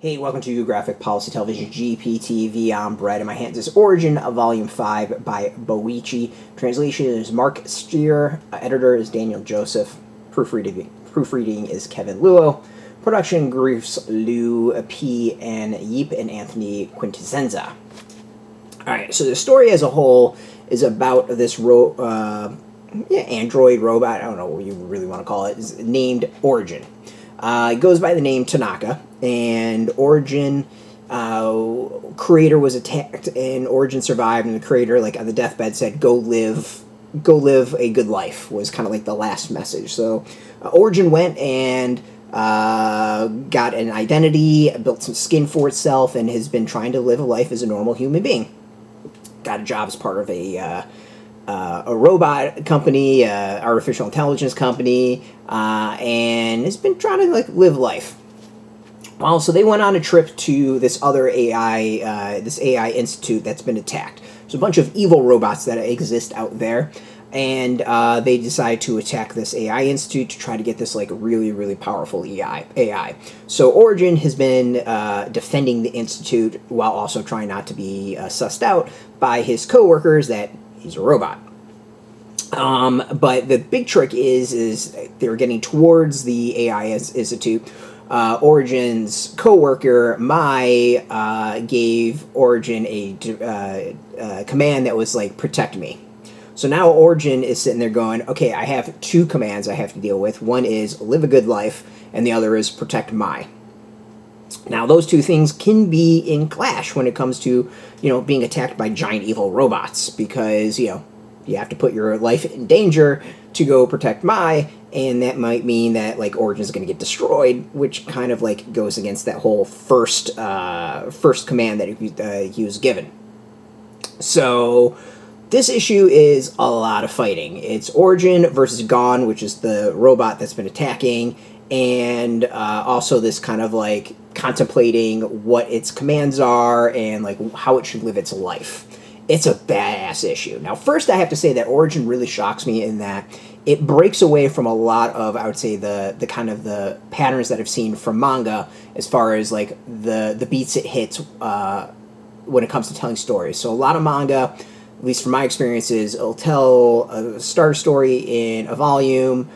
Hey, welcome to Graphic Policy Television GPTV. I'm Brett. In my hands is Origin of Volume 5 by Boichi. Translation is Mark Streer. Editor is Daniel Joseph. Proofreading is Kevin Luo. Production groups Lou P. and Yeep and Anthony Quintesenza. Alright, so the story as a whole is about this android robot, I don't know what you really want to call it, is named Origin. It goes by the name Tanaka, and Origin creator was attacked, and Origin survived, and the creator, like, on the deathbed said, go live a good life, was kind of like the last message. So Origin went and got an identity, built some skin for itself, and has been trying to live a life as a normal human being. Got a job as part of a robot company, artificial intelligence company, and has been trying to live life. Well, so they went on a trip to this other AI, this AI institute that's been attacked. There's a bunch of evil robots that exist out there, and they decide to attack this AI institute to try to get this really, really powerful AI. So Origin has been defending the institute while also trying not to be sussed out by his coworkers that he's a robot. But the big trick is they're getting towards the AI Institute. Origin's co-worker, Mai, gave Origin a command that was protect me. So now Origin is sitting there going, okay, I have two commands I have to deal with. One is live a good life, and the other is protect Mai. Now, those two things can be in clash when it comes to, being attacked by giant evil robots, because, you have to put your life in danger to go protect Mai, and that might mean that, Origin's going to get destroyed, which kind of, goes against that whole first command that he was given. So, this issue is a lot of fighting. It's Origin versus Gon, which is the robot that's been attacking, and also this kind of, contemplating what its commands are and, how it should live its life. It's a badass issue. Now, first I have to say that Origin really shocks me in that it breaks away from a lot of, I would say, the kind of the patterns that I've seen from manga as far as, the beats it hits when it comes to telling stories. So a lot of manga, at least from my experiences, it'll tell a starter story in a volume,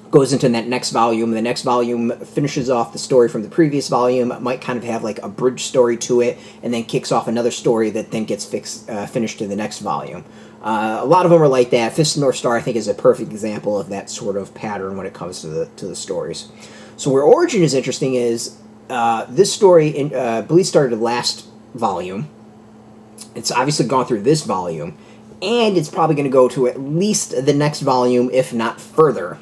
goes into that next volume. The next volume finishes off the story from the previous volume. It might kind of have a bridge story to it, and then kicks off another story that then gets finished in the next volume. A lot of them are like that. Fist of North Star, I think, is a perfect example of that sort of pattern when it comes to the stories. So where Origin is interesting is this story, I believe, started last volume. It's obviously gone through this volume, and it's probably going to go to at least the next volume, if not further.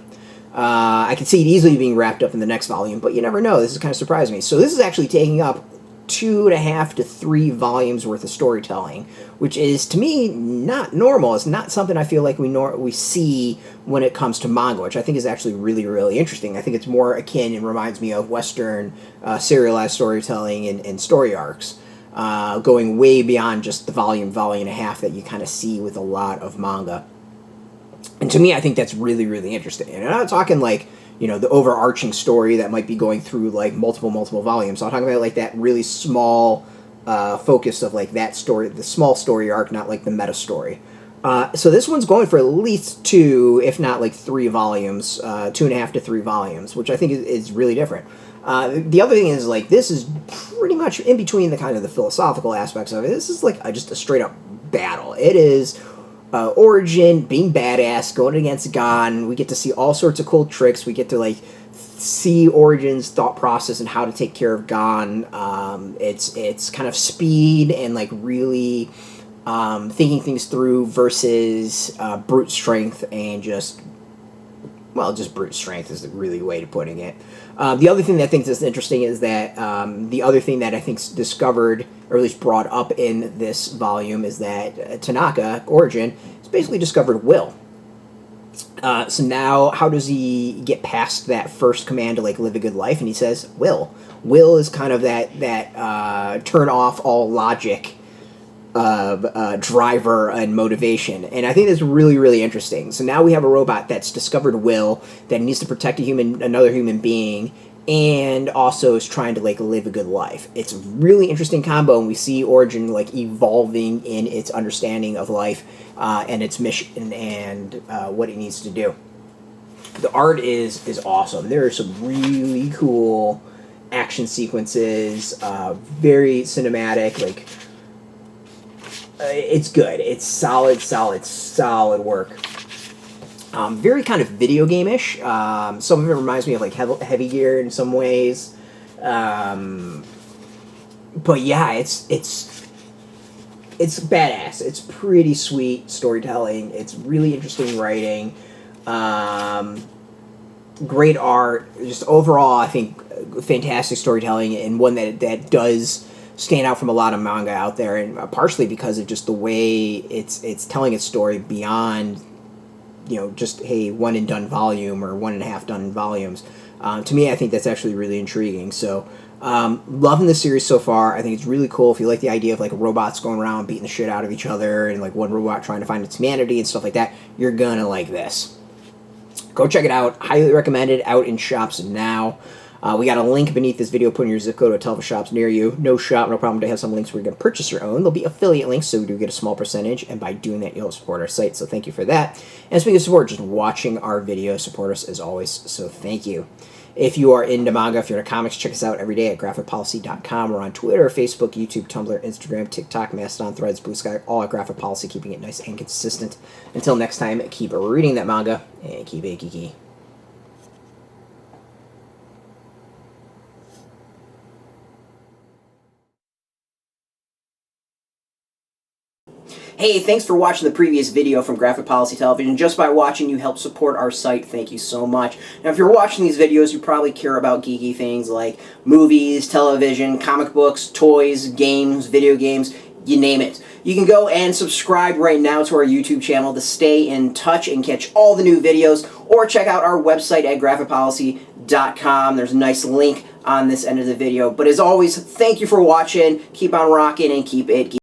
I can see it easily being wrapped up in the next volume, but you never know. This is kind of surprised me. So this is actually taking up 2.5 to 3 volumes worth of storytelling, which is, to me, not normal. It's not something I feel like we see when it comes to manga, which I think is actually really, really interesting. I think it's more akin and reminds me of Western serialized storytelling and story arcs, going way beyond just the volume and a half that you kind of see with a lot of manga. And to me, I think that's really, really interesting. And I'm not talking the overarching story that might be going through multiple volumes. I'm talking about that really small focus of that story, the small story arc, not the meta story. So this one's going for at least 2, if not 3 volumes, 2.5 to 3 volumes, which I think is really different. The other thing is this is pretty much in between the kind of the philosophical aspects of it. This is just a straight up battle. It is Origin being badass, going against Gon. We get to see all sorts of cool tricks. We get to see Origin's thought process and how to take care of Gon. It's kind of speed and really thinking things through versus brute strength and just brute strength is the really way to putting it. The other thing that I think is interesting is that the other thing that I think's discovered, or at least brought up in this volume, is that Tanaka, Origin, has basically discovered will. So now, how does he get past that first command to live a good life? And he says, will. Will is kind of that turn off all logic driver and motivation. And I think that's really, really interesting. So now we have a robot that's discovered will, that needs to protect another human being, and also is trying to like live a good life. It's a really interesting combo, and we see Origin like evolving in its understanding of life and its mission and what it needs to do. The art is awesome. There are some really cool action sequences, very cinematic. Like it's good. It's solid work. Very kind of video game-ish. Some of it reminds me of like Heavy Gear in some ways. But yeah, it's badass. It's pretty sweet storytelling. It's really interesting writing. Great art. Just overall, I think fantastic storytelling, and one that does stand out from a lot of manga out there, and partially because of just the way it's telling its story beyond, you know, just a one and done volume or 1.5 done volumes. To me, I think that's actually really intriguing. So, loving the series so far. I think it's really cool. If you like the idea of like robots going around beating the shit out of each other and like one robot trying to find its humanity and stuff like that, you're gonna like this. Go check it out. Highly recommended. Out in shops now. We got a link beneath this video. Put in your zip code to tell the shops near you. No shop, no problem to have some links where you're going to purchase your own. There'll be affiliate links, so we do get a small percentage, and by doing that, you'll support our site, so thank you for that. And speaking of support, just watching our videos, support us as always, so thank you. If you are into manga, if you're into comics, check us out every day at graphicpolicy.com. We're on Twitter, Facebook, YouTube, Tumblr, Instagram, TikTok, Mastodon, Threads, Blue Sky, all at Graphic Policy, keeping it nice and consistent. Until next time, keep reading that manga, and keep it geeky. Hey, thanks for watching the previous video from Graphic Policy Television. Just by watching, you help support our site. Thank you so much. Now, if you're watching these videos, you probably care about geeky things like movies, television, comic books, toys, games, video games, you name it. You can go and subscribe right now to our YouTube channel to stay in touch and catch all the new videos, or check out our website at graphicpolicy.com. There's a nice link on this end of the video. But as always, thank you for watching. Keep on rocking and keep it geeky.